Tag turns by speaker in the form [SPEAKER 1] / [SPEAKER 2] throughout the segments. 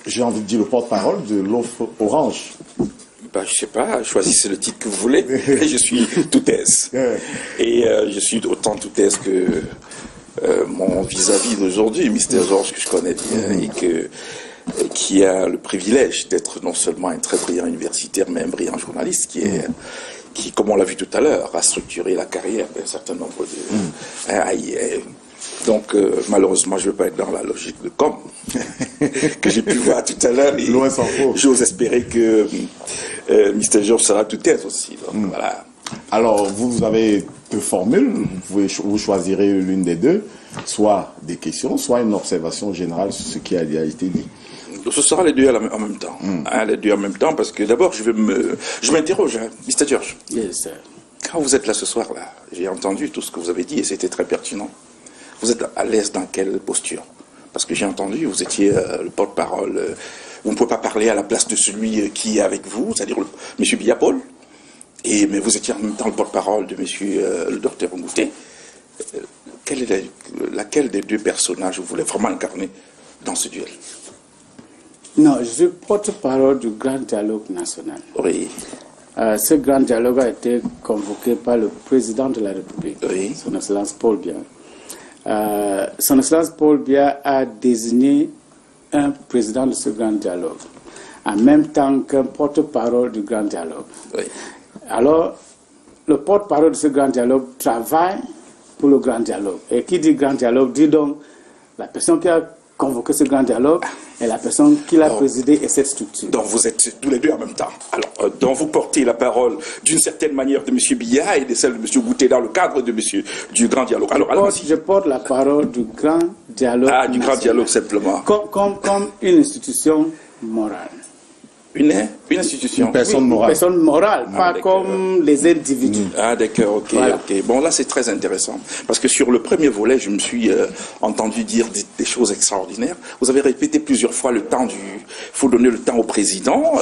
[SPEAKER 1] J'ai envie de dire le porte-parole de l'offre Orange.
[SPEAKER 2] Ben, je sais pas, choisissez le titre que vous voulez. Je suis toutaise. Et je suis autant toutaise que mon vis-à-vis d'aujourd'hui, Mr. Georges, que je connais bien, et qui a le privilège d'être non seulement un très brillant universitaire, mais un brillant journaliste, qui, comme on l'a vu tout à l'heure, a structuré la carrière d'un certain nombre de... Donc, malheureusement, je ne veux pas être dans la logique de com que j'ai pu voir tout à l'heure.
[SPEAKER 1] Loin s'en faut.
[SPEAKER 2] J'ose espérer que Mr. Georges sera tout tête aussi. Donc, voilà.
[SPEAKER 1] Alors, vous avez deux formules. Vous choisirez l'une des deux, soit des questions, soit une observation générale sur ce qui a été dit.
[SPEAKER 2] Ce sera les deux en même temps. Les deux en même temps, parce que d'abord, je m'interroge, Mr. Georges.
[SPEAKER 3] Yes, sir.
[SPEAKER 2] Quand vous êtes là ce soir-là, j'ai entendu tout ce que vous avez dit et c'était très pertinent. Vous êtes à l'aise dans quelle posture? Parce que j'ai entendu, vous étiez le porte-parole. Vous ne pouvez pas parler à la place de celui qui est avec vous, c'est-à-dire M. Biapol. Mais vous étiez en même temps le porte-parole de M. Le docteur Ngouté. Laquelle des deux personnages vous voulez vraiment incarner dans ce duel?
[SPEAKER 3] Non, je suis porte-parole du Grand Dialogue National.
[SPEAKER 2] Oui.
[SPEAKER 3] Ce Grand Dialogue a été convoqué par le président de la République,
[SPEAKER 2] Oui.
[SPEAKER 3] Son Excellence Paul Biya. Son Excellence Paul Biya a désigné un président de ce Grand Dialogue, en même temps qu'un porte-parole du Grand Dialogue.
[SPEAKER 2] Oui.
[SPEAKER 3] Alors, le porte-parole de ce Grand Dialogue travaille pour le Grand Dialogue. Et qui dit Grand Dialogue dit donc la personne qui a convoqué ce Grand Dialogue et la personne qui l'a présidé et cette structure.
[SPEAKER 2] Donc vous êtes tous les deux en même temps. Alors, donc vous portez la parole d'une certaine manière de M. Biya et de celle de M. Ngouté dans le cadre de du Grand Dialogue. Alors,
[SPEAKER 3] je porte la parole du Grand Dialogue.
[SPEAKER 2] Du Grand Dialogue simplement.
[SPEAKER 3] Comme une institution morale.
[SPEAKER 2] Une institution.
[SPEAKER 1] Une personne morale.
[SPEAKER 3] Une personne morale, pas comme les individus.
[SPEAKER 2] Ah d'accord, ok,
[SPEAKER 3] Voilà.
[SPEAKER 2] ok. Bon là c'est très intéressant. Parce que sur le premier volet, je me suis entendu dire des choses extraordinaires. Vous avez répété plusieurs fois le temps il faut donner le temps au président,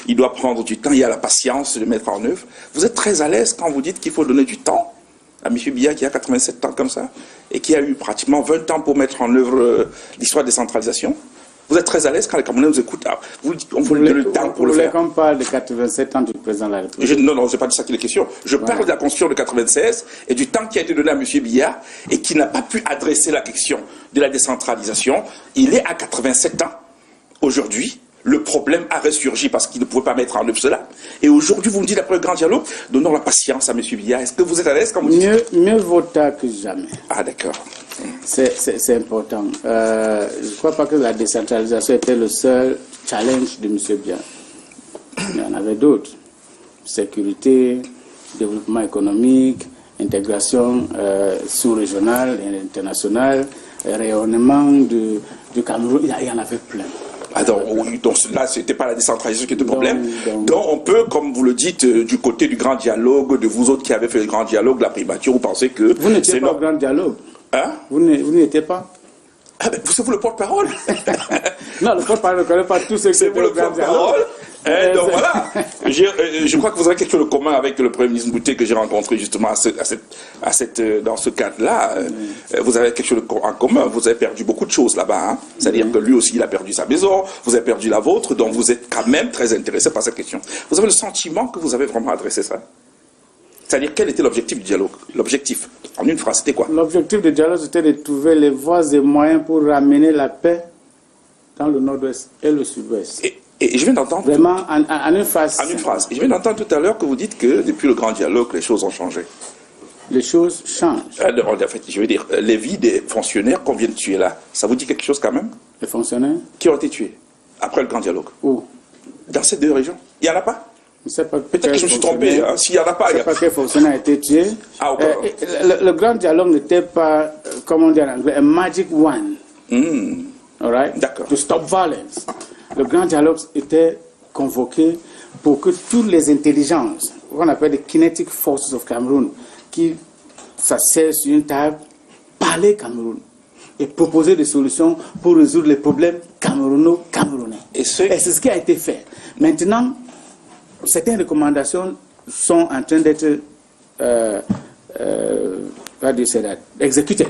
[SPEAKER 2] il doit prendre du temps, il y a la patience de le mettre en œuvre. Vous êtes très à l'aise quand vous dites qu'il faut donner du temps à M. Biya qui a 87 ans comme ça, et qui a eu pratiquement 20 ans pour mettre en œuvre l'histoire de décentralisation. Vous êtes très à l'aise quand les Camerounais nous écoutent. On vous donne le temps pour le faire.
[SPEAKER 3] Vous voulez qu'on parle de 87 ans du président de la République?
[SPEAKER 2] Non, je n'ai pas dit ça qui est la question. Je parle de la Constitution de 96 et du temps qui a été donné à M. Biya et qui n'a pas pu adresser la question de la décentralisation. Il est à 87 ans. Aujourd'hui, le problème a ressurgi parce qu'il ne pouvait pas mettre en œuvre cela. Et aujourd'hui, vous me dites, après le Grand Dialogue, donnons la patience à M. Biya. Est-ce que vous êtes à l'aise quand vous dites...
[SPEAKER 3] Mieux vaut tard que jamais.
[SPEAKER 2] Ah, d'accord.
[SPEAKER 3] C'est important. Je ne crois pas que la décentralisation était le seul challenge de M. Biya. Il y en avait d'autres. Sécurité, développement économique, intégration sous-régionale et internationale, rayonnement du Cameroun. Il y en avait plein.
[SPEAKER 2] Donc là, ce n'était pas la décentralisation qui était le problème. Donc on peut, comme vous le dites, du côté du Grand Dialogue, de vous autres qui avez fait le Grand Dialogue, la primature, vous pensez que...
[SPEAKER 3] Vous n'étiez pas au Grand Dialogue.
[SPEAKER 2] Hein?
[SPEAKER 3] Vous n'y étiez pas.
[SPEAKER 2] Ah ben, vous le porte-parole.
[SPEAKER 3] Non, le porte-parole ne connaît pas tout ce que c'est
[SPEAKER 2] le porte-parole. Donc voilà, je crois que vous avez quelque chose de commun avec le Premier ministre Ngouté que j'ai rencontré justement dans ce cadre-là. Vous avez quelque chose en commun, vous avez perdu beaucoup de choses là-bas. Hein? C'est-à-dire que lui aussi, il a perdu sa maison, vous avez perdu la vôtre, donc vous êtes quand même très intéressé par cette question. Vous avez le sentiment que vous avez vraiment adressé ça? C'est-à-dire, quel était l'objectif du dialogue? L'objectif, en une phrase, c'était quoi?
[SPEAKER 3] L'objectif du dialogue, c'était de trouver les voies et moyens pour ramener la paix dans le nord-ouest et le sud-ouest.
[SPEAKER 2] Et je viens d'entendre...
[SPEAKER 3] Vraiment, en une phrase.
[SPEAKER 2] En une phrase. Et je viens d'entendre tout à l'heure que vous dites que depuis le Grand Dialogue, les choses ont changé.
[SPEAKER 3] Les choses changent.
[SPEAKER 2] En fait, je veux dire, les vies des fonctionnaires qu'on vient de tuer là, ça vous dit quelque chose quand même?
[SPEAKER 3] Les fonctionnaires?
[SPEAKER 2] Qui ont été tués après le Grand Dialogue?
[SPEAKER 3] Où?
[SPEAKER 2] Dans ces deux régions. Il n'y en a pas?
[SPEAKER 3] Peut-être
[SPEAKER 2] que je me suis trompé. Hein. S'il n'y en a pas,
[SPEAKER 3] je ne sais pas quel fonctionnaire a été tué.
[SPEAKER 2] Ah,
[SPEAKER 3] le Grand Dialogue n'était pas, comment on dit en anglais, a magic wand. All right?
[SPEAKER 2] D'accord.
[SPEAKER 3] To stop violence. Le Grand Dialogue était convoqué pour que toutes les intelligences, qu'on appelle les kinetic forces of Cameroon, qui s'asseyent sur une table, parler Cameroun et proposer des solutions pour résoudre les problèmes camerouno-camerounais. Et c'est ce qui a été fait. Maintenant, certaines recommandations sont en train d'être how do you say that, executed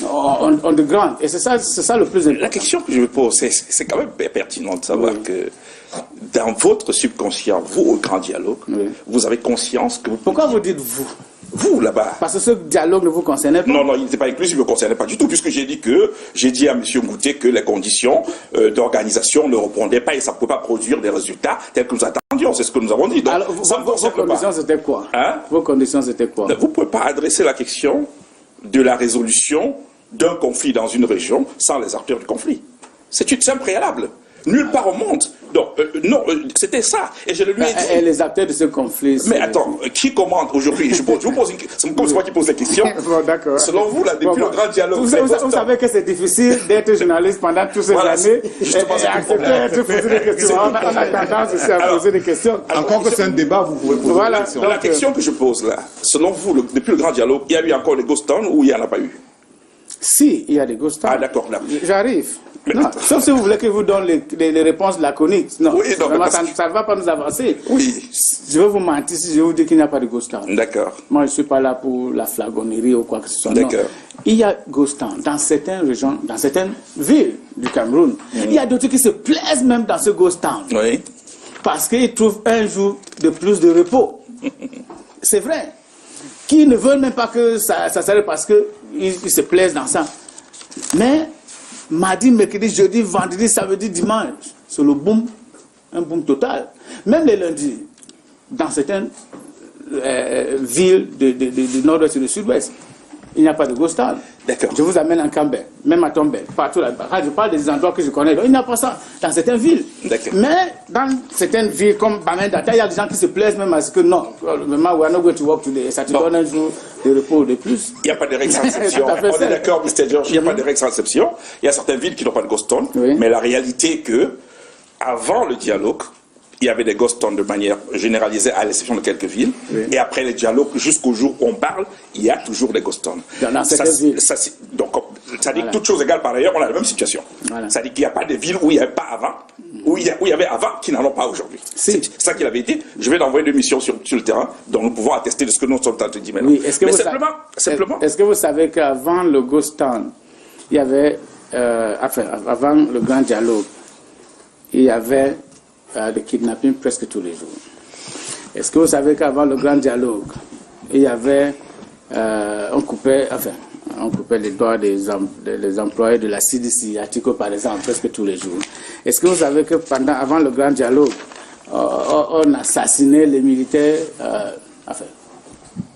[SPEAKER 3] on the ground. Et c'est ça le plus important.
[SPEAKER 2] La question que je me pose, c'est quand même pertinent de savoir que dans votre subconscient, vous, au grand dialogue, vous avez conscience que vous...
[SPEAKER 3] Pourquoi vous dites vous?
[SPEAKER 2] Vous, là-bas.
[SPEAKER 3] Parce que ce dialogue ne vous concernait pas.
[SPEAKER 2] Non, il n'était pas inclus, il ne me concernait pas du tout, puisque j'ai dit à M. Ngouté que les conditions d'organisation ne répondaient pas et ça ne pouvait pas produire des résultats tels que nous attendions. C'est ce que nous avons dit. Donc,
[SPEAKER 3] alors, vos conditions, c'était quoi? Vos conditions, c'était quoi?
[SPEAKER 2] Vous ne pouvez pas adresser la question de la résolution d'un conflit dans une région sans les acteurs du conflit. C'est un préalable. Nulle part au monde. Donc, non, c'était ça. Et je le lui ai dit.
[SPEAKER 3] Et les acteurs de ce conflit.
[SPEAKER 2] Mais attends, qui commande aujourd'hui? Je vous pose une question. C'est moi qui pose la question.
[SPEAKER 3] Bon, d'accord.
[SPEAKER 2] Selon vous, là, depuis le grand dialogue.
[SPEAKER 3] Vous savez que c'est difficile d'être journaliste pendant toutes ces années.
[SPEAKER 2] Justement,
[SPEAKER 3] et accepter de poser des questions. On a tendance aussi à poser des questions.
[SPEAKER 1] Encore que c'est un débat, vous pouvez poser des questions.
[SPEAKER 2] La question que je pose là, selon vous, depuis le grand dialogue, il y a eu encore les ghost towns ou il n'y en a pas eu?
[SPEAKER 3] Si, il y a des ghost towns.
[SPEAKER 2] Ah, d'accord, là.
[SPEAKER 3] J'arrive. Non, sauf si vous voulez que je vous donne les réponses laconiques. Non,
[SPEAKER 2] oui, non,
[SPEAKER 3] vraiment, ça ne va pas nous avancer.
[SPEAKER 2] Oui.
[SPEAKER 3] Je vais vous mentir si je vous dis qu'il n'y a pas de ghost town.
[SPEAKER 2] D'accord.
[SPEAKER 3] Moi, je ne suis pas là pour la flagonnerie ou quoi que ce soit.
[SPEAKER 2] D'accord.
[SPEAKER 3] Il y a ghost town dans certaines régions, dans certaines villes du Cameroun. Il y a d'autres qui se plaisent même dans ce ghost town.
[SPEAKER 2] Oui.
[SPEAKER 3] Parce qu'ils trouvent un jour de plus de repos. C'est vrai. Qui ne veulent même pas que ça s'arrête parce qu'ils se plaisent dans ça. Mais mardi, mercredi, jeudi, vendredi, samedi, dimanche, c'est le boom, un boom total. Même les lundis, dans certaines villes du nord-ouest et du sud-ouest, il n'y a pas de ghost town.
[SPEAKER 2] D'accord.
[SPEAKER 3] Je vous amène en Cambé, même à Tombé, partout là-bas. Je parle des endroits que je connais. Donc, il n'y a pas ça dans certaines villes. Mais dans certaines villes comme Bamenda, il y a des gens qui se plaisent même à ce que non, vraiment, we are not going to work today. Ça te donne un jour de repos de plus.
[SPEAKER 2] Il n'y a pas de règle sans exception. On est d'accord, Mr. George, il n'y a pas de règle sans exception. Il y a certaines villes qui n'ont pas de ghost town, mais la réalité est que, avant le dialogue, il y avait des ghost towns de manière généralisée, à l'exception de quelques villes. Et après le dialogue, jusqu'au jour où on parle, il y a toujours des ghost towns.
[SPEAKER 3] Dans certaines villes.
[SPEAKER 2] Donc, ça dit que toutes choses égales par ailleurs, on a la même situation. Voilà. Ça dit qu'il n'y a pas de villes où il n'y avait pas avant, où il y avait avant, qui n'en ont pas aujourd'hui. C'est ça qu'il avait dit. Je vais l'envoyer de missions sur le terrain, donc nous pouvons attester de ce que nous sommes en train de dire maintenant.
[SPEAKER 3] Oui,
[SPEAKER 2] mais simplement.
[SPEAKER 3] Est-ce que vous savez qu'avant le ghost town, il y avait, avant le grand dialogue, il y avait de kidnapping presque tous les jours. Est-ce que vous savez qu'avant le grand dialogue, il y avait, on coupait les doigts des employés de la CDC, à Tico par exemple, presque tous les jours. Est-ce que vous savez que avant le grand dialogue, on assassinait les militaires,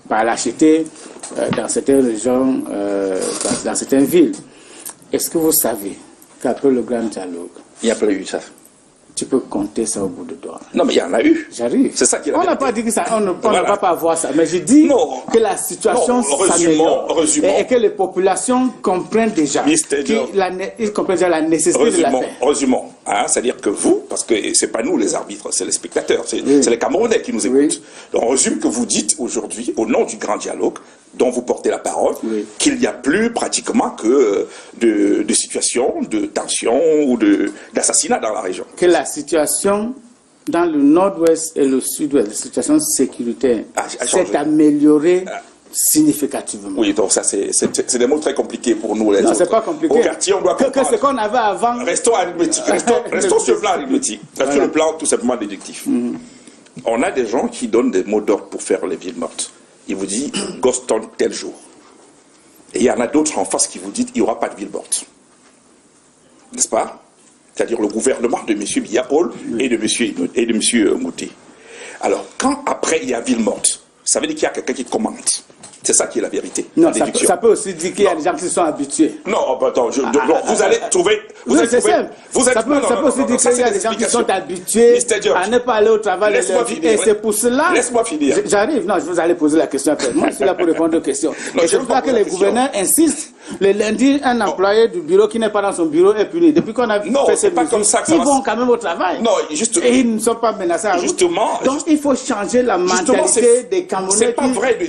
[SPEAKER 3] par l'acheter dans certaines régions, dans certaines villes. Est-ce que vous savez qu'après le grand dialogue,
[SPEAKER 2] il n'y a pas eu ça?
[SPEAKER 3] Tu peux compter ça au bout de doigts.
[SPEAKER 2] Non, mais il y en a eu.
[SPEAKER 3] J'arrive.
[SPEAKER 2] C'est ça qui est la
[SPEAKER 3] On n'a pas dit que ça, on ne va pas avoir ça. Mais je dis que la situation s'améliore et que les populations comprennent déjà. Ils comprennent déjà la nécessité de la paix.
[SPEAKER 2] Résumons. C'est-à-dire que vous, parce que c'est pas nous les arbitres, c'est les spectateurs, c'est les Camerounais qui nous écoutent. Donc on résume que vous dites aujourd'hui, au nom du grand dialogue, dont vous portez la parole, qu'il n'y a plus pratiquement que de situations de tension ou d'assassinat dans la région.
[SPEAKER 3] Que la situation dans le nord-ouest et le sud-ouest, la situation sécuritaire, s'est améliorée significativement.
[SPEAKER 2] Oui, donc ça c'est des mots très compliqués pour nous les autres.
[SPEAKER 3] Non, c'est pas compliqué.
[SPEAKER 2] Au quartier, on doit
[SPEAKER 3] que ce qu'on avait avant.
[SPEAKER 2] Restons arithmétiques, restons sur le plan arithmétique, sur le plan tout simplement déductif. On a des gens qui donnent des mots d'ordre pour faire les villes mortes. Il vous dit ghost town tel jour. Et il y en a d'autres en face qui vous disent il n'y aura pas de ville morte. N'est-ce pas? C'est-à-dire le gouvernement de M. Biya-Paul et de M. Ngouté. Alors, quand après il y a ville morte, ça veut dire qu'il y a quelqu'un qui commande. C'est ça qui est la vérité.
[SPEAKER 3] Non, ça peut aussi dire qu'il y a des gens qui sont habitués.
[SPEAKER 2] Non, attends, vous allez trouver...
[SPEAKER 3] Ça peut aussi dire qu'il y a des gens qui sont habitués à ne pas aller au travail. Et c'est pour cela...
[SPEAKER 2] Laisse-moi finir.
[SPEAKER 3] J'arrive, non, je vous allez poser la question après. Moi, je suis là pour répondre aux questions. Et c'est pour ça que les gouverneurs insistent. Le lundi, un employé du bureau qui n'est pas dans son bureau est puni. Depuis qu'on a fait cette mesure, ils vont quand même au travail.
[SPEAKER 2] Non, justement.
[SPEAKER 3] Et ils ne sont pas menacés.
[SPEAKER 2] Justement.
[SPEAKER 3] Donc, il faut changer la mentalité des Camerounais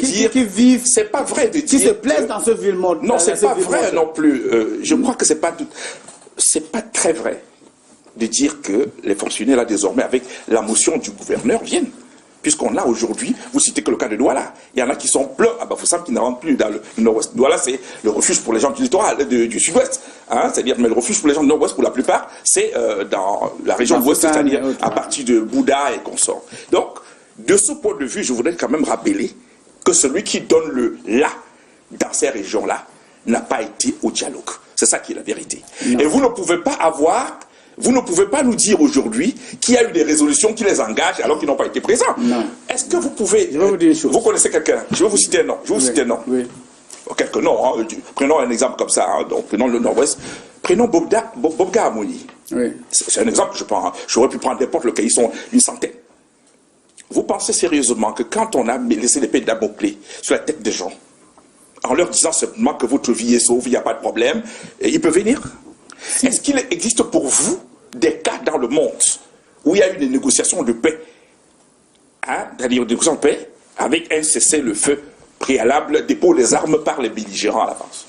[SPEAKER 3] qui vivent.
[SPEAKER 2] C'est pas vrai de dire.
[SPEAKER 3] Qui se plaisent dans ce ville monde.
[SPEAKER 2] Non, c'est pas vrai non plus. Je crois que c'est pas très vrai de dire que les fonctionnaires là désormais avec la motion du gouverneur viennent. Puisqu'on a aujourd'hui, vous citez que le cas de Douala, il y en a qui sont pleins à Bafoussam qui ne rentrent plus dans le nord-ouest. Douala, c'est le refuge pour les gens du littoral, du sud-ouest. Hein, c'est-à-dire, mais le refuge pour les gens du nord-ouest, pour la plupart, c'est dans la région de l'ouest, c'est-à-dire à partir de Bouddha et consorts. Donc, de ce point de vue, je voudrais quand même rappeler que celui qui donne le là dans ces régions-là n'a pas été au dialogue. C'est ça qui est la vérité. Non. Et vous ne pouvez pas nous dire aujourd'hui qu'il y a eu des résolutions qui les engagent alors qu'ils n'ont pas été présents. Est-ce que vous pouvez...
[SPEAKER 3] Je vais vous dire une chose.
[SPEAKER 2] Vous connaissez quelqu'un? Je vais vous citer un nom. Je vais vous citer un nom.
[SPEAKER 3] Oui.
[SPEAKER 2] Quelques noms. Hein. Prenons un exemple comme ça. Hein. Donc, prenons le nord-ouest. Prenons Bobga Amouni. Oui. C'est un exemple que je prends. Hein. J'aurais pu prendre n'importe lequel. Ils sont une centaine. Vous pensez sérieusement que quand on a laissé l'épée de Damoclès sur la tête des gens, en leur disant simplement que votre vie est sauve, il n'y a pas de problème, ils peuvent venir? Est-ce qu'il existe pour vous des cas dans le monde où il y a eu des négociations de paix, hein, c'est-à-dire des négociations de paix avec un cessez-le-feu préalable, dépôt des armes par les belligérants à l'avance?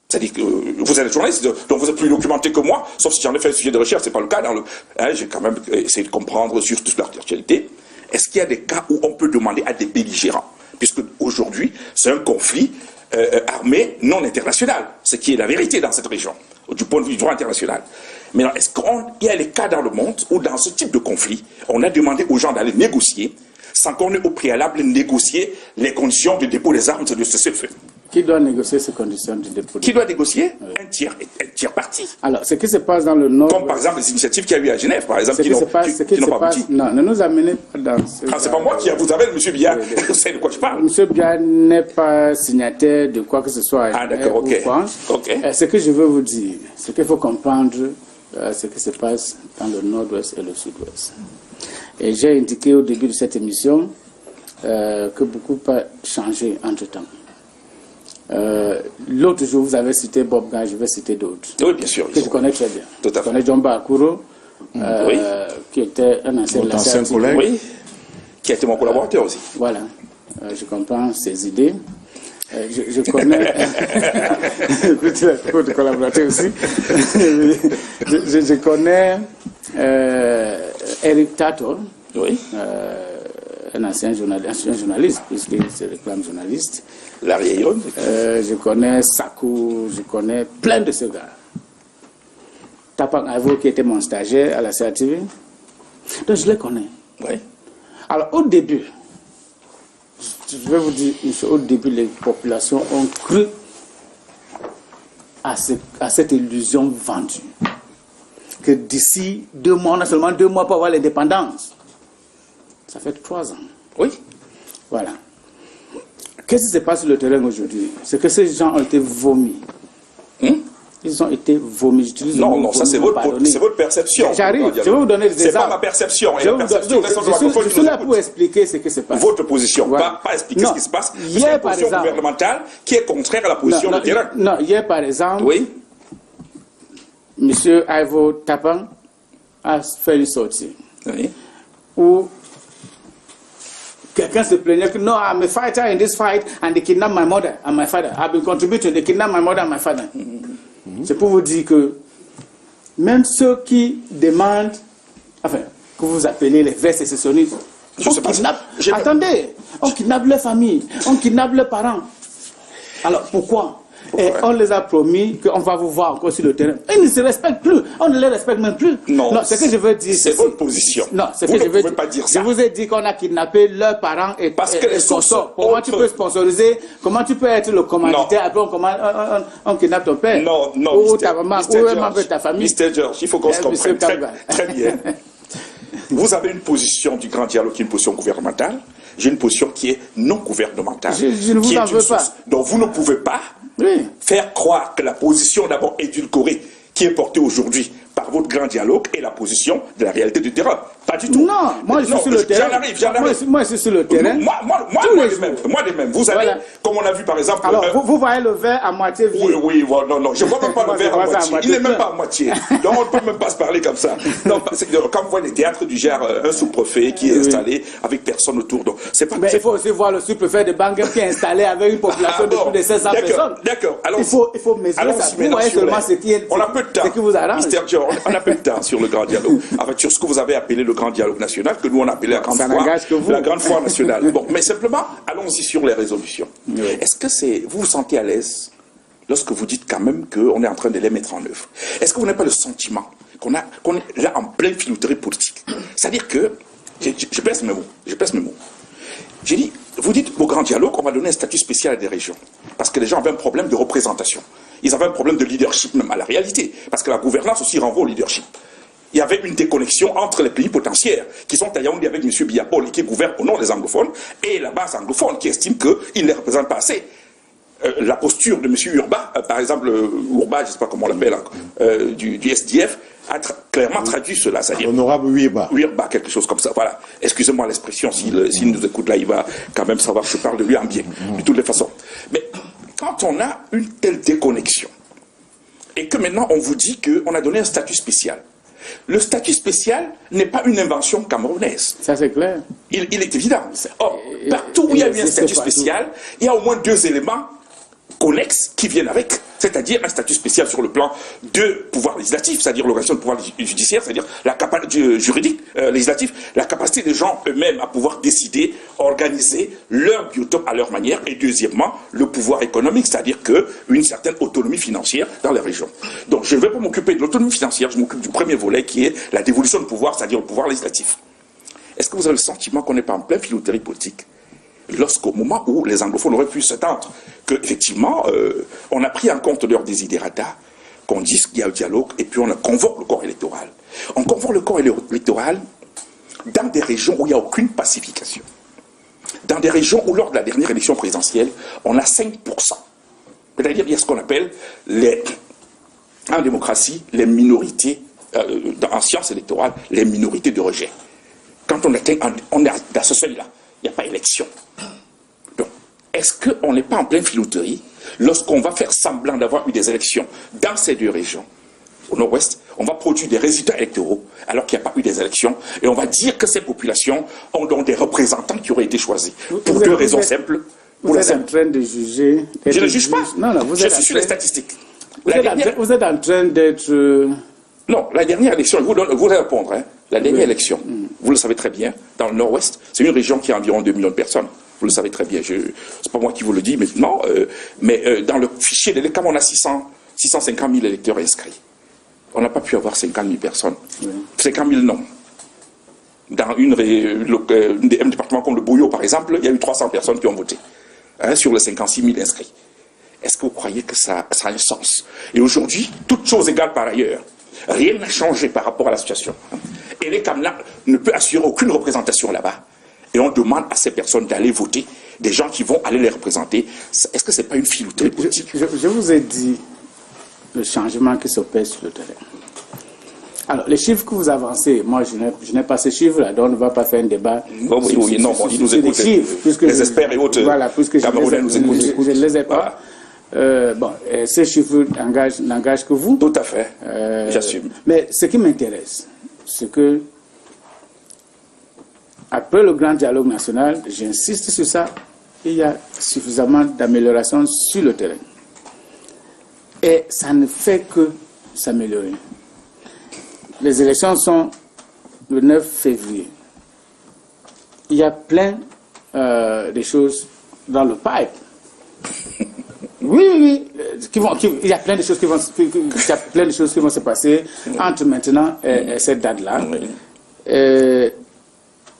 [SPEAKER 2] C'est-à-dire que vous êtes journaliste, donc vous êtes plus documenté que moi, sauf si j'en ai fait un sujet de recherche, c'est pas le cas. J'ai quand même essayé de comprendre sur toute l'actualité. Est-ce qu'il y a des cas où on peut demander à des belligérants? Puisque aujourd'hui, c'est un conflit armé non international, ce qui est la vérité dans cette région, du point de vue du droit international. Mais est-ce qu'il y a des cas dans le monde où, dans ce type de conflit, on a demandé aux gens d'aller négocier, sans qu'on ait au préalable négocié les conditions de dépôt des armes de cessez-le-feu?
[SPEAKER 3] Qui doit négocier ces conditions de dépôt?
[SPEAKER 2] Qui doit négocier?
[SPEAKER 3] Oui.
[SPEAKER 2] Un tiers parti.
[SPEAKER 3] Alors, ce qui se passe dans le Nord...
[SPEAKER 2] Comme par exemple les initiatives qu'il y a eu à Genève, par exemple, qui n'ont pas abouti.
[SPEAKER 3] Non, ne nous amenez pas dans...
[SPEAKER 2] c'est pas moi qui vous amène, M. Biya. Je sais de quoi je parle.
[SPEAKER 3] M. Biya n'est pas signataire de quoi que ce soit.
[SPEAKER 2] Ah, d'accord, ok.
[SPEAKER 3] Ce que je veux vous dire, c'est qu'il faut comprendre ce qui se passe dans le Nord-Ouest et le Sud-Ouest. Et j'ai indiqué au début de cette émission que beaucoup pas changé entre-temps. L'autre jour, vous avez cité Bob Ga, je vais citer d'autres.
[SPEAKER 2] Oui, bien sûr.
[SPEAKER 3] Que je connais très bien.
[SPEAKER 2] Tout à fait.
[SPEAKER 3] Je connais Jomba Akuro,
[SPEAKER 2] oui.
[SPEAKER 3] qui était un ancien
[SPEAKER 1] collègue.
[SPEAKER 2] Oui, qui a été mon collaborateur aussi.
[SPEAKER 3] Voilà. Je comprends ses idées. Je connais... votre collaborateur aussi. je connais Eric Tato.
[SPEAKER 2] Oui.
[SPEAKER 3] Un ancien journaliste, puisqu'il se réclame journaliste.
[SPEAKER 2] Je
[SPEAKER 3] connais Sakou, je connais plein de ces gars. Tapang Avo, qui était mon stagiaire à la CATV. Donc je les connais.
[SPEAKER 2] Oui.
[SPEAKER 3] Alors au début, je vais vous dire, au début, les populations ont cru à cette illusion vendue. Que d'ici 2 mois, on a seulement 2 mois pour avoir l'indépendance. Ça fait 3 ans.
[SPEAKER 2] Oui.
[SPEAKER 3] Voilà. Qu'est-ce qui se passe sur le terrain aujourd'hui? C'est que ces gens ont été vomis. Ils ont été vomis.
[SPEAKER 2] Non, ça c'est votre perception.
[SPEAKER 3] J'arrive, je vais vous donner des exemples.
[SPEAKER 2] C'est pas ma perception.
[SPEAKER 3] Je suis là pour expliquer ce qui se passe.
[SPEAKER 2] Votre position, voilà. pas expliquer ce qui se passe. C'est une position gouvernementale qui est contraire à la position du terrain.
[SPEAKER 3] Non, hier par exemple,
[SPEAKER 2] oui.
[SPEAKER 3] M. Ivo Tapang a fait une sortie.
[SPEAKER 2] Oui.
[SPEAKER 3] Où quelqu'un se plaignait que no, I'm a fighter in this fight and they kidnapped my mother and my father. I've been contributing, they kidnapped my mother and my father. C'est pour vous dire que même ceux qui demandent, enfin, que vous appelez les vrais sécessionnistes, attendez, on kidnappe leurs familles, on kidnappe leurs parents. Alors pourquoi? Et on les a promis qu'on va vous voir encore sur le terrain. Ils ne se respectent plus. On ne les respecte même plus.
[SPEAKER 2] Non,
[SPEAKER 3] ce que je veux dire,
[SPEAKER 2] c'est votre position.
[SPEAKER 3] Non, ce que je veux dire, pas dire ça. Je vous ai dit qu'on a kidnappé leurs parents et les consorts. Comment tu peux sponsoriser? Comment tu peux être le commanditaire? Après, on kidnappe ton père.
[SPEAKER 2] Non,
[SPEAKER 3] ou ta maman, ou un membre de ta famille.
[SPEAKER 2] Mr. George, il faut qu'on se comprenne très bien. Vous avez une position du grand dialogue qui est une position gouvernementale. J'ai une position qui est non gouvernementale.
[SPEAKER 3] Je ne vous en veux pas.
[SPEAKER 2] Donc vous ne pouvez pas faire croire que la position d'abord édulcorée qui est portée aujourd'hui par votre grand dialogue est la position de la réalité du terrain. Pas du tout.
[SPEAKER 3] Non, moi je suis sur le terrain.
[SPEAKER 2] J'en arrive.
[SPEAKER 3] Moi je suis sur le terrain.
[SPEAKER 2] Moi de même. Vous avez, comme on a vu par exemple...
[SPEAKER 3] Alors vous voyez le verre à moitié vide.
[SPEAKER 2] Oui, non. Je ne vois même pas le verre à moitié. Il n'est même pas à moitié. Donc on ne peut même pas se parler comme ça. Non, parce que quand vous voyez les théâtres du genre, un sous-préfet qui est installé avec personne autour. Donc, pas,
[SPEAKER 3] mais il faut aussi voir le sous-préfet de Bangam qui est installé avec une population de plus de 500 personnes.
[SPEAKER 2] D'accord.
[SPEAKER 3] Il faut mesurer ça. Vous voyez seulement ce qui vous arrange.
[SPEAKER 2] Mr. George, On a peu de temps sur le grand dialogue. En fait, sur ce que vous avez appelé le grand dialogue national, que nous on a appelé la grande foi nationale. Bon, mais simplement, allons-y sur les résolutions. Oui. Est-ce que vous vous sentez à l'aise lorsque vous dites quand même qu'on est en train de les mettre en œuvre? Est-ce que vous n'avez pas le sentiment qu'on est là en pleine filouterie politique? C'est-à-dire que, je pèse mes mots, j'ai dit, vous dites au grand dialogue, on va donner un statut spécial à des régions. Parce que les gens avaient un problème de représentation. Ils avaient un problème de leadership même à la réalité. Parce que la gouvernance aussi renvoie au leadership. Il y avait une déconnexion entre les pays potentiaires, qui sont à Yaoundé avec M. Biapol, qui gouverne au nom des anglophones, et la base anglophone, qui estime qu'ils ne les représentent pas assez. La posture de M. Urba, par exemple, Urba, je ne sais pas comment on l'appelle, du SDF, a clairement traduit cela.
[SPEAKER 1] Honorable Urba.
[SPEAKER 2] Urba, quelque chose comme ça. Voilà. Excusez-moi l'expression, s'il nous écoute là, il va quand même savoir que je parle de lui en bien, de toutes les façons. Mais quand on a une telle déconnexion, et que maintenant on vous dit qu'on a donné un statut spécial, le statut spécial n'est pas une invention camerounaise.
[SPEAKER 3] Ça c'est clair.
[SPEAKER 2] Il est évident. Or, partout où il y a eu un statut spécial, il y a au moins deux éléments connexes qui viennent avec, c'est-à-dire un statut spécial sur le plan de pouvoir législatif, c'est-à-dire l'organisation de pouvoir judiciaire, c'est-à-dire la capacité juridique, législatif, la capacité des gens eux-mêmes à pouvoir décider, organiser leur biotope à leur manière, et deuxièmement, le pouvoir économique, c'est-à-dire qu'une certaine autonomie financière dans les régions. Donc je ne vais pas m'occuper de l'autonomie financière, je m'occupe du premier volet qui est la dévolution de pouvoir, c'est-à-dire le pouvoir législatif. Est-ce que vous avez le sentiment qu'on n'est pas en pleine filouterie politique lorsqu'au moment où les anglophones auraient pu s'attendre qu'effectivement, on a pris en compte leurs desiderata, qu'on dise qu'il y a un dialogue, et puis on convoque le corps électoral. On convoque le corps électoral dans des régions où il n'y a aucune pacification. Dans des régions où, lors de la dernière élection présidentielle, on a 5%. C'est-à-dire qu'il y a ce qu'on appelle, en démocratie, les minorités, en sciences électorales, les minorités de rejet. Quand on est dans ce seuil-là, il n'y a pas élection. Donc, est-ce qu'on n'est pas en pleine filouterie lorsqu'on va faire semblant d'avoir eu des élections dans ces deux régions? Au nord-ouest, on va produire des résultats électoraux alors qu'il n'y a pas eu des élections, et on va dire que ces populations ont donc des représentants qui auraient été choisis pour deux raisons simples.
[SPEAKER 3] Vous êtes en train de juger...
[SPEAKER 2] Je ne juge pas.
[SPEAKER 3] Non,
[SPEAKER 2] je suis sur les statistiques.
[SPEAKER 3] Vous êtes en train d'être...
[SPEAKER 2] Non, la dernière élection, vous allez répondre, hein. La dernière élection, vous le savez très bien, dans le nord-ouest, c'est une région qui a environ 2 millions de personnes. Vous le savez très bien. C'est pas moi qui vous le dis maintenant, mais dans le fichier d'électeurs, on a 650 000 électeurs inscrits. On n'a pas pu avoir 50 000 personnes. 50 000 non. Dans un département comme le Bouillot, par exemple, il y a eu 300 personnes qui ont voté, hein, sur les 56 000 inscrits. Est-ce que vous croyez que ça a un sens? Et aujourd'hui, toutes choses égales par ailleurs, rien n'a changé par rapport à la situation. Et les Kamla ne peut assurer aucune représentation là-bas. Et on demande à ces personnes d'aller voter, des gens qui vont aller les représenter. Est-ce que ce n'est pas une filouterie politique?
[SPEAKER 3] Je vous ai dit le changement qui s'opère sur le terrain. Alors, les chiffres que vous avancez, moi je n'ai pas ces chiffres-là, donc on ne va pas faire un débat.
[SPEAKER 2] Non, ils nous écoutent. Les experts et autres.
[SPEAKER 3] Voilà, puisque
[SPEAKER 2] Camerounais nous écoutent.
[SPEAKER 3] Je ne les ai pas. Bon, ces chiffres n'engagent que vous.
[SPEAKER 2] Tout à fait, j'assume.
[SPEAKER 3] Mais ce qui m'intéresse, c'est que, après le grand dialogue national, j'insiste sur ça, il y a suffisamment d'améliorations sur le terrain. Et ça ne fait que s'améliorer. Les élections sont le 9 février. Il y a plein de choses dans le pipe. Oui. Il y a plein de choses qui vont se passer entre maintenant et cette date-là.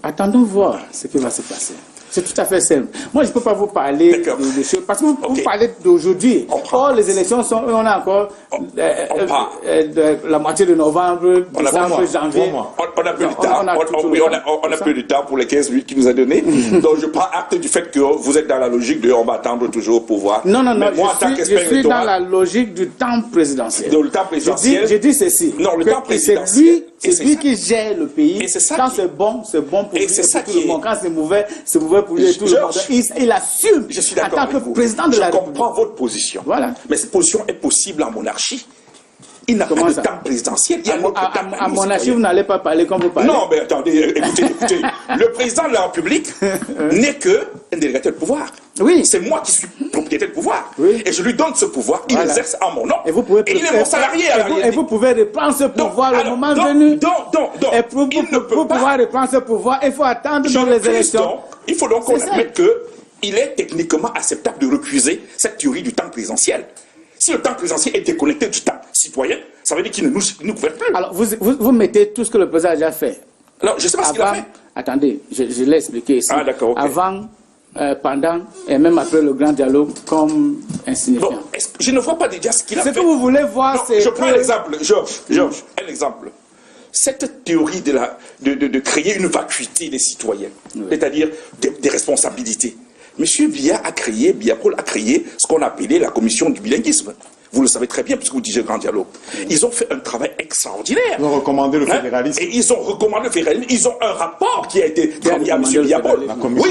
[SPEAKER 3] Attendons voir ce qui va se passer. C'est tout à fait simple. Moi, je ne peux pas vous parler de choses, parce que vous parlez d'aujourd'hui. Or, les élections sont, on a encore la moitié de novembre, décembre, janvier.
[SPEAKER 2] On a peu de temps. On a peu de temps pour les 15 minutes qu'il nous a donné. Donc, je prends acte du fait que vous êtes dans la logique de on va attendre toujours pour voir.
[SPEAKER 3] Non. Je suis dans la logique du temps présidentiel.
[SPEAKER 2] Le temps présidentiel.
[SPEAKER 3] Je dis ceci.
[SPEAKER 2] Non, le temps présidentiel.
[SPEAKER 3] C'est lui qui gère le pays. Quand c'est bon pour lui, c'est tout le monde. Quand c'est mauvais pour lui et tout le monde. Il assume en tant que président de la République.
[SPEAKER 2] Je comprends votre position.
[SPEAKER 3] Voilà.
[SPEAKER 2] Mais cette position est possible en monarchie. Il n'a pas de temps présidentiel.
[SPEAKER 3] À monarchie, vous n'allez pas parler comme vous parlez.
[SPEAKER 2] Non, mais attendez, écoutez. Le président de la République n'est qu'un délégataire de pouvoir.
[SPEAKER 3] Oui.
[SPEAKER 2] C'est moi qui suis propriétaire du pouvoir.
[SPEAKER 3] Oui.
[SPEAKER 2] Et je lui donne ce pouvoir, il exerce en mon nom.
[SPEAKER 3] Et vous pouvez
[SPEAKER 2] il est mon salarié à la réalité.
[SPEAKER 3] Et vous pouvez reprendre ce pouvoir le moment
[SPEAKER 2] donc,
[SPEAKER 3] venu.
[SPEAKER 2] Et
[SPEAKER 3] pour pouvoir reprendre ce pouvoir, il faut attendre dans les élections.
[SPEAKER 2] Il faut donc qu'on admette qu'il est techniquement acceptable de refuser cette théorie du temps présidentiel. Si le temps présidentiel est déconnecté du temps citoyen, ça veut dire qu'il ne nous gouverne plus.
[SPEAKER 3] Alors, vous mettez tout ce que le président a déjà fait.
[SPEAKER 2] Alors, je ne sais pas ce qu'il a fait.
[SPEAKER 3] Attendez, je l'ai expliqué ici.
[SPEAKER 2] Ah, d'accord, ok.
[SPEAKER 3] Avant, pendant et même après le grand dialogue comme insignifiant.
[SPEAKER 2] Bon, je ne vois pas déjà ce qu'il a fait.
[SPEAKER 3] Ce que vous voulez voir, c'est...
[SPEAKER 2] Je prends un exemple, Georges, un exemple. Cette théorie de créer une vacuité des citoyens, c'est-à-dire des responsabilités. Monsieur Biapol a créé ce qu'on appelait la commission du bilinguisme. Vous le savez très bien, puisque vous disiez grand dialogue. Ils ont fait un travail extraordinaire.
[SPEAKER 1] Ils ont recommandé le fédéralisme.
[SPEAKER 2] Et ils ont recommandé le fédéralisme. Ils ont un rapport qui a été transmis à M. Biapol.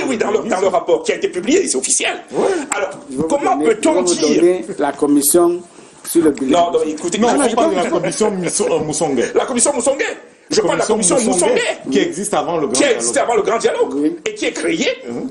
[SPEAKER 2] Oui, dans le rapport qui a été publié, c'est officiel. Oui. Alors, comment peut-on dire...
[SPEAKER 3] La commission sur le bilan.
[SPEAKER 2] Non, écoutez...
[SPEAKER 1] Non, je parle de la commission Moussongué.
[SPEAKER 2] La commission Moussongué. Je parle de la commission Moussongué.
[SPEAKER 1] Qui existe avant le grand dialogue.
[SPEAKER 2] Oui. Et qui est créée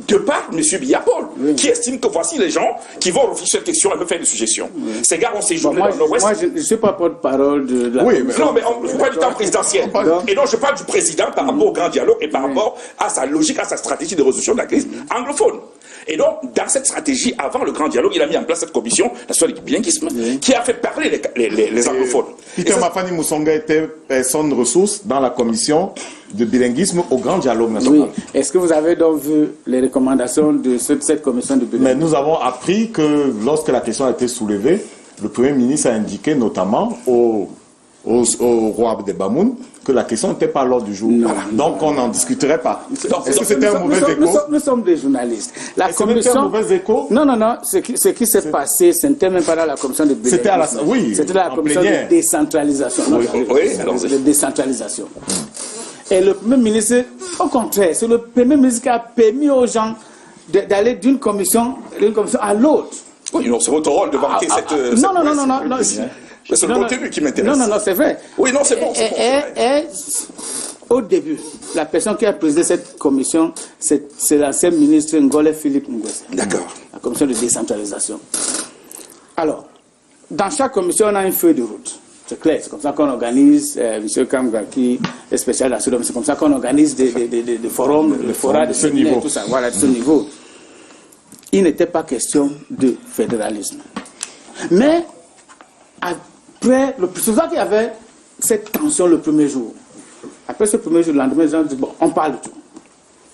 [SPEAKER 2] de par M. Biapol, qui estime que voici les gens qui vont réfléchir cette question et me faire des suggestions. Ces gars ont séjourné dans l'Ouest.
[SPEAKER 3] Moi, je ne suis pas porte-parole de la
[SPEAKER 2] commission. Non, mais on parle du temps présidentiel. Et donc, je parle du président par rapport au grand dialogue et par rapport à sa logique, à sa stratégie de résolution de la crise anglophone. Et donc, dans cette stratégie, avant le grand dialogue, il a mis en place cette commission nationale du bilinguisme qui a fait parler les anglophones.
[SPEAKER 1] Peter Mafani Moussonga était personne ressource dans la commission de bilinguisme au grand dialogue national.
[SPEAKER 3] Oui. Est-ce que vous avez donc vu les recommandations de cette commission de bilinguisme?
[SPEAKER 1] Mais nous avons appris que lorsque la question a été soulevée, le Premier ministre a indiqué notamment au roi Abdelbamoun que la question n'était pas à l'ordre du jour. Donc on n'en discuterait pas. Est-ce que c'était un mauvais écho?
[SPEAKER 3] Nous sommes des journalistes.
[SPEAKER 1] La commission... C'était un mauvais écho?
[SPEAKER 3] Non. Ce qui s'est passé, ce n'était même pas dans la commission de bilinguisme. C'était la commission de décentralisation. De décentralisation. Et le Premier ministre, au contraire, c'est le Premier ministre qui a permis aux gens d'aller d'une commission à l'autre.
[SPEAKER 2] Oui, c'est votre rôle de vanter cette...
[SPEAKER 3] Non.
[SPEAKER 2] C'est le contenu qui m'intéresse.
[SPEAKER 3] Non, c'est vrai.
[SPEAKER 2] Oui, non, c'est bon.
[SPEAKER 3] Au début, la personne qui a présidé cette commission, c'est l'ancien ministre Ngole Philippe Ngozi.
[SPEAKER 2] D'accord.
[SPEAKER 3] La commission de décentralisation. Alors, dans chaque commission, on a une feuille de route. C'est clair, c'est comme ça qu'on organise, M. Kamga qui est spécial dans ce domaine, c'est comme ça qu'on organise des forums, des forats de ce niveau. Tout ça, voilà, de ce niveau. Il n'était pas question de fédéralisme. Mais, après, c'est ça qu'il y avait cette tension le premier jour. Après ce premier jour, le lendemain, les gens disent, bon, on parle de tout.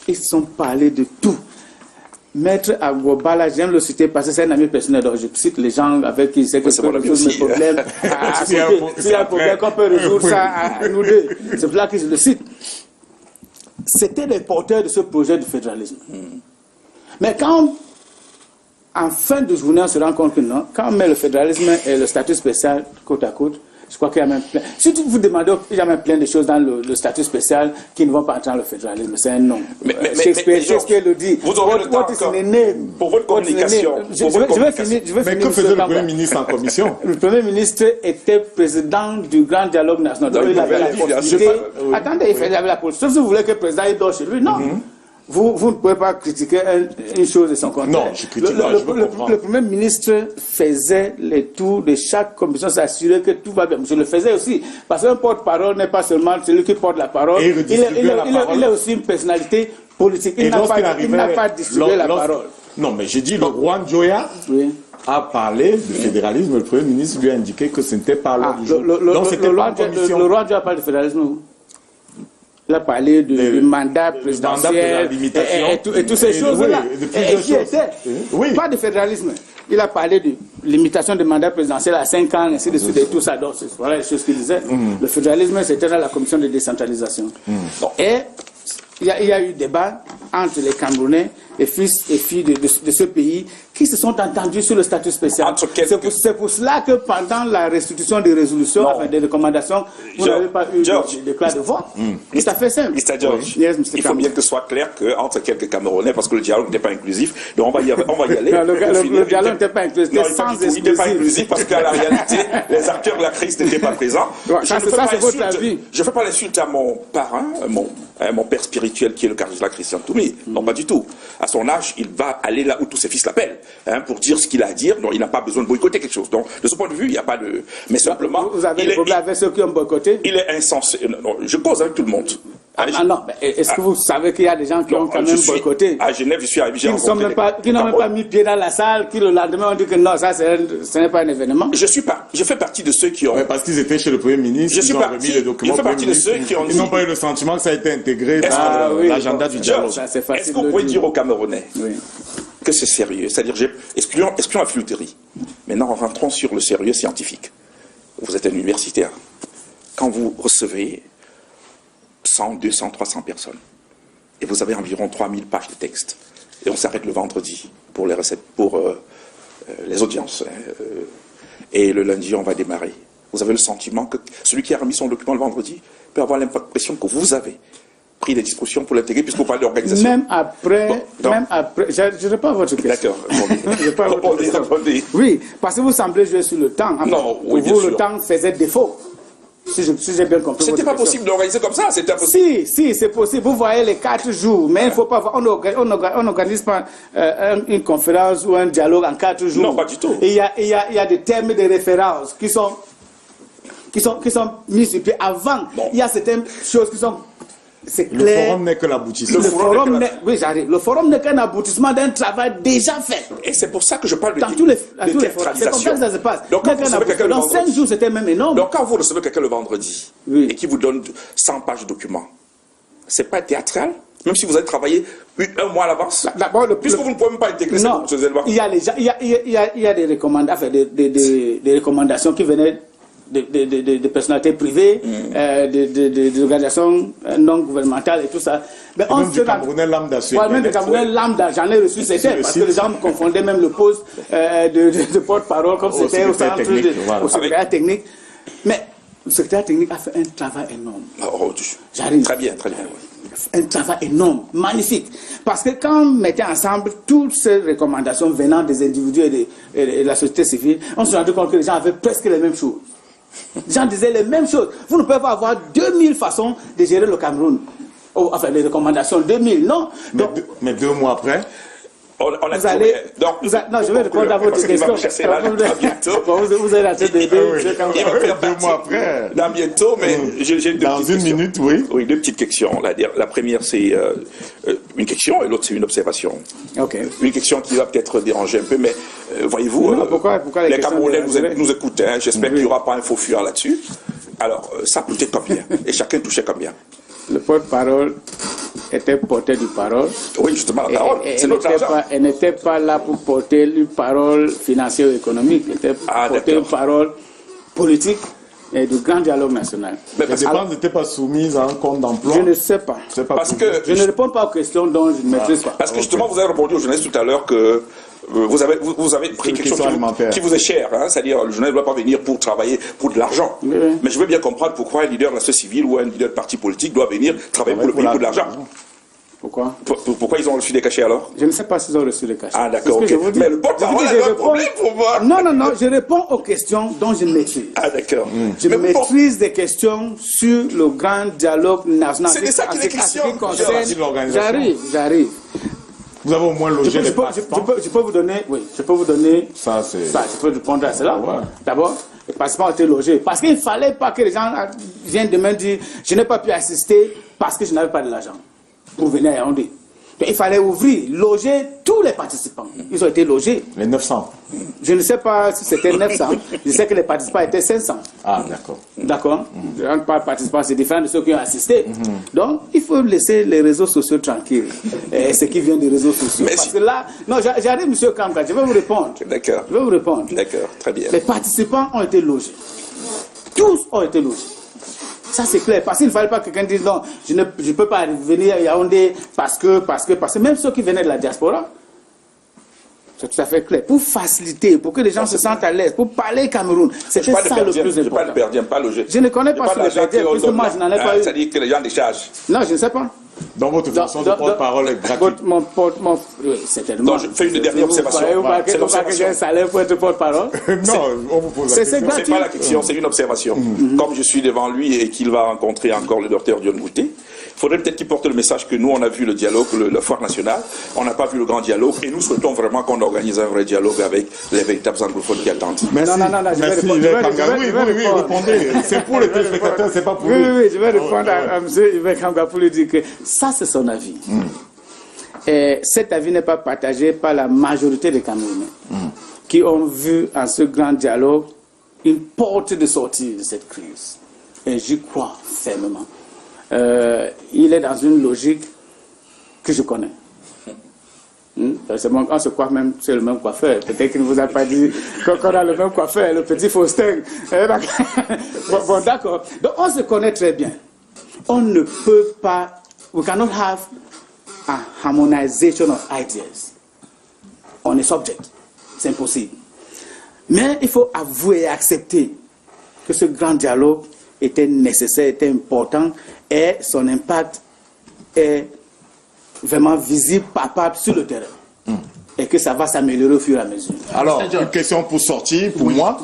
[SPEAKER 3] Ils sont parlé de tout. Maître Agobala, j'aime le citer parce que c'est un ami personnel, donc je cite les gens avec qui c'est que c'est mes problèmes. S'il y a un problème qu'on peut résoudre ça à nous deux. C'est pour ça que je le cite. C'était les porteurs de ce projet du fédéralisme. Mais quand en fin de journée, on se rend compte que non, quand on met le fédéralisme et le statut spécial côte à côte, je crois qu'il y a même plein. Si vous demandez, il y a même plein de choses dans le statut spécial qui ne vont pas entrer dans le fédéralisme. C'est un non. Shakespeare le dit.
[SPEAKER 2] Vous aurez le temps pour votre communication.
[SPEAKER 3] Je vais finir.
[SPEAKER 1] Mais que faisait le Premier ministre en commission?
[SPEAKER 3] Le Premier ministre était président du Grand Dialogue National. Il avait la possibilité. Attendez, il avait la possibilité. Sauf si vous voulez que le président dort chez lui. Non. Vous ne pouvez pas critiquer une chose et son contraire.
[SPEAKER 1] Non, je critique pas,
[SPEAKER 3] le Premier ministre faisait les tours de chaque commission, s'assurer que tout va bien. Je le faisais aussi, parce qu'un porte-parole n'est pas seulement celui qui porte la parole, il est aussi une personnalité politique. Il n'a pas distribué la parole.
[SPEAKER 1] Non, mais j'ai dit, le roi Njoya a parlé de fédéralisme, le Premier ministre lui a indiqué que ce n'était pas l'ordre du jour. Donc c'était pas en commission.
[SPEAKER 3] Le roi Njoya parle de fédéralisme. Il a parlé du mandat présidentiel et toutes ces choses-là. Et qui était pas de fédéralisme. Il a parlé de limitation du mandat présidentiel à 5 ans, ainsi de suite, et tout ça. Donc, voilà les choses qu'il disait. Le fédéralisme, c'était dans la commission de décentralisation. Et il y a eu débat entre les Camerounais, les fils et filles de ce pays, qui se sont entendus sur le statut spécial.
[SPEAKER 2] Entre quelques-
[SPEAKER 3] C'est pour cela que pendant la restitution des résolutions,
[SPEAKER 2] Non.
[SPEAKER 3] enfin des recommandations, vous n'avez pas eu de déclat de voix. C'est tout à fait simple.
[SPEAKER 2] Mr. George,
[SPEAKER 3] Yes, Mr.
[SPEAKER 2] il faut
[SPEAKER 3] Cameron.
[SPEAKER 2] bien que ce soit clair qu'entre quelques Camerounais, parce que le dialogue n'était pas inclusif, donc on va y aller.
[SPEAKER 3] Non, le
[SPEAKER 2] Pour finir,
[SPEAKER 3] dialogue n'était pas inclusif,
[SPEAKER 2] Non,
[SPEAKER 3] c'était sans
[SPEAKER 2] il n'était pas
[SPEAKER 3] exclusif.
[SPEAKER 2] inclusif parce qu'à la réalité, les acteurs de la crise n'étaient pas présents.
[SPEAKER 3] Ouais,
[SPEAKER 2] Je
[SPEAKER 3] ça,
[SPEAKER 2] ne
[SPEAKER 3] c'est
[SPEAKER 2] fais
[SPEAKER 3] ça,
[SPEAKER 2] pas
[SPEAKER 3] c'est votre
[SPEAKER 2] l'insulte-
[SPEAKER 3] avis.
[SPEAKER 2] Je ne fais pas l'insulte à mon parrain, mon père spirituel qui est le cardinal Christian Toumi. Non, pas du tout. À son âge, il va aller là où tous ses fils l'appellent, pour dire ce qu'il a à dire. Donc, il n'a pas besoin de boycotter quelque chose. Donc, de ce point de vue, il n'y a pas de... Mais simplement...
[SPEAKER 3] Vous avez
[SPEAKER 2] il
[SPEAKER 3] des
[SPEAKER 2] est-
[SPEAKER 3] problèmes avec ceux qui ont boycotté?
[SPEAKER 2] il est insensé. Non, je cause avec tout le monde.
[SPEAKER 3] Ah non, mais est-ce que vous savez qu'il y a des gens qui ont quand même boycotté?
[SPEAKER 2] À Genève, je suis arrivé, j'ai
[SPEAKER 3] Qui
[SPEAKER 2] rencontré
[SPEAKER 3] qui n'ont même pas mis pied dans la salle, qui le lendemain ont dit que non, ça ce n'est pas un événement.
[SPEAKER 2] Je fais partie de ceux qui ont...
[SPEAKER 1] Ouais, parce qu'ils étaient chez le Premier ministre,
[SPEAKER 2] Je suis
[SPEAKER 1] ils ont
[SPEAKER 2] parti-
[SPEAKER 1] remis les documents.
[SPEAKER 2] je fais
[SPEAKER 1] au Premier
[SPEAKER 2] partie de ceux
[SPEAKER 1] ministre.
[SPEAKER 2] qui ont
[SPEAKER 1] Ils
[SPEAKER 2] dit-
[SPEAKER 1] n'ont pas eu le sentiment que ça a été intégré
[SPEAKER 2] Est-ce
[SPEAKER 1] dans
[SPEAKER 3] que- oui,
[SPEAKER 1] l'agenda
[SPEAKER 3] bon,
[SPEAKER 1] du dialogue.
[SPEAKER 3] ça, c'est facile
[SPEAKER 2] Est-ce que vous
[SPEAKER 3] de
[SPEAKER 2] pouvez
[SPEAKER 3] dire.
[SPEAKER 2] dire aux Camerounais
[SPEAKER 3] Oui.
[SPEAKER 2] que c'est sérieux? C'est-à-dire, excluons la filouterie. Maintenant, rentrons sur le sérieux scientifique. Vous êtes un universitaire. Quand vous recevez 100, 200, 300 personnes, et vous avez environ 3000 pages de texte, et on s'arrête le vendredi pour les recettes, pour les audiences, et le lundi, on va démarrer. Vous avez le sentiment que celui qui a remis son document le vendredi peut avoir l'impression que vous avez pris des dispositions pour l'intégrer, puisqu'on parle d'organisation.
[SPEAKER 3] Même après,
[SPEAKER 2] Bon,
[SPEAKER 3] je réponds à votre question.
[SPEAKER 2] D'accord.
[SPEAKER 3] Je réponds à votre
[SPEAKER 2] Répondez,
[SPEAKER 3] question.
[SPEAKER 2] répondez.
[SPEAKER 3] Oui, parce que vous semblez jouer sur le temps. Enfin,
[SPEAKER 2] Non, oui,
[SPEAKER 3] pour
[SPEAKER 2] bien
[SPEAKER 3] vous,
[SPEAKER 2] sûr.
[SPEAKER 3] le temps faisait défaut. Si j'ai bien compris.
[SPEAKER 2] C'était
[SPEAKER 3] votre
[SPEAKER 2] pas
[SPEAKER 3] question.
[SPEAKER 2] possible d'organiser comme ça, c'était impossible.
[SPEAKER 3] Si, c'est possible. Vous voyez les 4 jours, mais il faut pas. On n'organise pas une conférence ou un dialogue en 4 jours.
[SPEAKER 2] Non, pas du tout.
[SPEAKER 3] Et il y a des termes de référence qui sont mis sur pied avant.
[SPEAKER 2] Non.
[SPEAKER 3] Il y a certaines choses qui sont. C'est
[SPEAKER 1] Le
[SPEAKER 3] clair.
[SPEAKER 1] forum n'est que l'aboutissement.
[SPEAKER 3] Oui, j'arrive. Le forum n'est qu'un aboutissement d'un travail déjà fait.
[SPEAKER 2] Et c'est pour ça que je parle de
[SPEAKER 3] Dans tous les forums. C'est comme ça
[SPEAKER 2] théâtralisation.
[SPEAKER 3] que ça se passe.
[SPEAKER 2] Donc, quand vous recevez quelqu'un le
[SPEAKER 3] Dans 5
[SPEAKER 2] vendredi,
[SPEAKER 3] jours, c'était même énorme.
[SPEAKER 2] donc, quand vous recevez quelqu'un le vendredi,
[SPEAKER 3] Oui.
[SPEAKER 2] et qui vous donne 100 pages de documents, c'est pas théâtral? Même si vous avez travaillé un mois à l'avance?
[SPEAKER 3] D'abord,
[SPEAKER 2] Puisque vous ne pouvez même pas intégrer
[SPEAKER 3] non,
[SPEAKER 2] ces éléments.
[SPEAKER 3] il y a des recommandations, enfin, des recommandations qui venaient de personnalités privées, des organisations non gouvernementales et tout ça. Mais
[SPEAKER 1] Même du Camerounais lambda.
[SPEAKER 3] même du Camerounais lambda, j'en ai reçu certains, parce que les gens me confondaient même le poste de porte-parole, comme c'était au
[SPEAKER 1] secrétaire
[SPEAKER 3] centre,
[SPEAKER 1] technique, voilà.
[SPEAKER 3] au secrétaire technique. Mais le secrétaire technique a fait un travail énorme.
[SPEAKER 2] Oh,
[SPEAKER 3] J'arrive.
[SPEAKER 2] très bien, très bien.
[SPEAKER 3] Un travail énorme, magnifique. Parce que quand on mettait ensemble toutes ces recommandations venant des individus et de la société civile, on se rendait compte que les gens avaient presque les mêmes choses. Les gens disaient les mêmes choses. Vous ne pouvez pas avoir 2000 façons de gérer le Cameroun. Oh, enfin, les recommandations, 2000, non. Donc,
[SPEAKER 1] Mais 2 mois après,
[SPEAKER 2] On a
[SPEAKER 3] vous allez...
[SPEAKER 2] donc,
[SPEAKER 3] non, je vais répondre à votre
[SPEAKER 2] parce qu'il va
[SPEAKER 3] question.
[SPEAKER 2] me chasser là, à bientôt.
[SPEAKER 3] Bon, vous allez la tête de
[SPEAKER 2] Il va faire
[SPEAKER 1] 2
[SPEAKER 2] partie
[SPEAKER 1] mois après.
[SPEAKER 2] Dans bientôt, mais j'ai deux
[SPEAKER 1] Dans
[SPEAKER 2] petites
[SPEAKER 1] une
[SPEAKER 2] questions.
[SPEAKER 1] minute, oui.
[SPEAKER 2] Oui, deux petites questions. La première, c'est une question et l'autre, c'est une observation.
[SPEAKER 3] Ok.
[SPEAKER 2] Une question qui va peut-être déranger un peu, mais voyez-vous,
[SPEAKER 3] Non, pourquoi les
[SPEAKER 2] les
[SPEAKER 3] questions
[SPEAKER 2] Camerounais
[SPEAKER 3] dérangeraient?
[SPEAKER 2] nous écoutent. Hein, j'espère qu'il n'y aura pas un faux fuyant là-dessus. Alors, ça coûtait combien? Et chacun touchait combien?
[SPEAKER 3] Le porte-parole était porteur du parole.
[SPEAKER 2] Oui, justement, la parole, c'est notre argent.
[SPEAKER 3] Elle n'était pas là pour porter une parole financière ou économique. Elle était pour porter une
[SPEAKER 2] d'accord.
[SPEAKER 3] parole politique et du grand dialogue national.
[SPEAKER 2] Mais
[SPEAKER 1] les
[SPEAKER 2] parce que-
[SPEAKER 1] dépenses n'étaient pas soumises à un compte d'emploi.
[SPEAKER 3] Je ne sais pas.
[SPEAKER 1] C'est pas
[SPEAKER 2] parce
[SPEAKER 1] possible.
[SPEAKER 2] que
[SPEAKER 3] Je ne réponds pas aux questions dont je ne maîtrise pas.
[SPEAKER 2] Parce que justement, vous avez répondu aux journalistes tout à l'heure que vous avez pris
[SPEAKER 1] Une
[SPEAKER 2] quelque chose
[SPEAKER 1] question alimentaire.
[SPEAKER 2] qui vous est cher. Hein, c'est-à-dire, le journaliste ne doit pas venir pour travailler pour de l'argent.
[SPEAKER 3] Oui, oui.
[SPEAKER 2] Mais je veux bien comprendre pourquoi un leader de la société civile ou un leader de parti politique doit venir travailler pour le pays pour de l'argent.
[SPEAKER 3] Pourquoi?
[SPEAKER 2] Pourquoi ils ont reçu des cachets alors?
[SPEAKER 3] Je ne sais pas s'ils ont reçu les cachets.
[SPEAKER 2] Ah, d'accord,
[SPEAKER 3] C'est ce que
[SPEAKER 2] ok.
[SPEAKER 3] je vous dis.
[SPEAKER 2] Mais le porte-parole
[SPEAKER 3] Je vous dis,
[SPEAKER 2] a
[SPEAKER 3] je
[SPEAKER 2] un problème pour moi.
[SPEAKER 3] Non, je réponds aux questions dont je maîtrise.
[SPEAKER 2] Ah, d'accord.
[SPEAKER 3] Je
[SPEAKER 2] Mais bon,
[SPEAKER 3] maîtrise des questions sur le grand dialogue national.
[SPEAKER 2] C'est de ça qu'il est
[SPEAKER 3] En ce qui
[SPEAKER 2] question.
[SPEAKER 3] concerne-
[SPEAKER 1] C'est partie de l'organisation.
[SPEAKER 3] J'arrive.
[SPEAKER 1] Vous avez au moins logé les participants.
[SPEAKER 3] Je peux vous donner, oui, je peux vous donner
[SPEAKER 1] Ça, c'est...
[SPEAKER 3] je peux répondre à cela.
[SPEAKER 1] Ouais.
[SPEAKER 3] D'abord, les participants ont été logés. Parce qu'il ne fallait pas que les gens viennent demain dire je n'ai pas pu assister parce que je n'avais pas de l'argent pour venir à Yaoundé. Donc, il fallait ouvrir, loger tous les participants. Ils ont été logés.
[SPEAKER 1] Les 900.
[SPEAKER 3] Je ne sais pas si c'était 900. Je sais que les participants étaient 500.
[SPEAKER 1] Ah, d'accord.
[SPEAKER 3] D'accord. Par participants, c'est différent de ceux qui ont assisté. Donc, il faut laisser les réseaux sociaux tranquilles. Et ce qui vient des réseaux sociaux.
[SPEAKER 2] Mais
[SPEAKER 3] Parce
[SPEAKER 2] si-
[SPEAKER 3] que là, non, j'arrive, monsieur Kamka, je vais vous répondre.
[SPEAKER 2] D'accord.
[SPEAKER 3] Je vais vous répondre.
[SPEAKER 2] D'accord, très bien.
[SPEAKER 3] Les participants ont été logés. Tous ont été logés. Ça, c'est clair. Parce qu'il ne fallait pas que quelqu'un dise non, je ne peux pas venir à Yaoundé parce que même ceux qui venaient de la diaspora, C'est tout à fait clair. Pour faciliter, pour que les gens se sentent à l'aise, pour parler Cameroun, c'était ça le plus important.
[SPEAKER 2] Je parle de Perdien, pas le jeu.
[SPEAKER 3] Je ne connais pas ce que Perdien, puisque moi je n'en ai pas eu.
[SPEAKER 2] C'est-à-dire que les gens déchargent.
[SPEAKER 3] Non, je ne sais pas.
[SPEAKER 1] Dans votre fonction de porte-parole est gratuite.
[SPEAKER 3] Certainement.
[SPEAKER 2] Donc, je fais une dernière observation.
[SPEAKER 3] C'est l'observation. Un salaire pour être porte-parole.
[SPEAKER 1] Non, on vous pose la question.
[SPEAKER 2] C'est pas la question, c'est une observation. Comme je suis devant lui et qu'il va rencontrer encore le docteur Dion Bouté, il faudrait peut-être qu'il porte le message que nous, on a vu le dialogue, la foire nationale, on n'a pas vu le grand dialogue, et nous souhaitons vraiment qu'on organise un vrai dialogue avec les véritables anglophones qui attendent.
[SPEAKER 1] Merci.
[SPEAKER 3] Non,
[SPEAKER 1] Merci, oui, répondez. C'est pour les téléspectateurs, c'est pas pour nous.
[SPEAKER 3] Oui, je vais répondre à M. Yves Kanga pour lui dire que ça, c'est son avis. Et cet avis n'est pas partagé par la majorité des Camerounais qui ont vu en ce grand dialogue une porte de sortie de cette crise. Et j'y crois fermement. Il est dans une logique que je connais. On se croit même que c'est le même coiffeur. Peut-être qu'il ne vous a pas dit qu'on a le même coiffeur, le petit Faustin. Bon, d'accord. Donc on se connaît très bien. On ne peut pas, we cannot have a harmonization of ideas on a subject. C'est impossible. Mais il faut avouer et accepter que ce grand dialogue était nécessaire, était important, et son impact est vraiment visible, palpable sur le terrain. Et que ça va s'améliorer au fur et à mesure.
[SPEAKER 1] Alors, une question pour sortir, pour moi.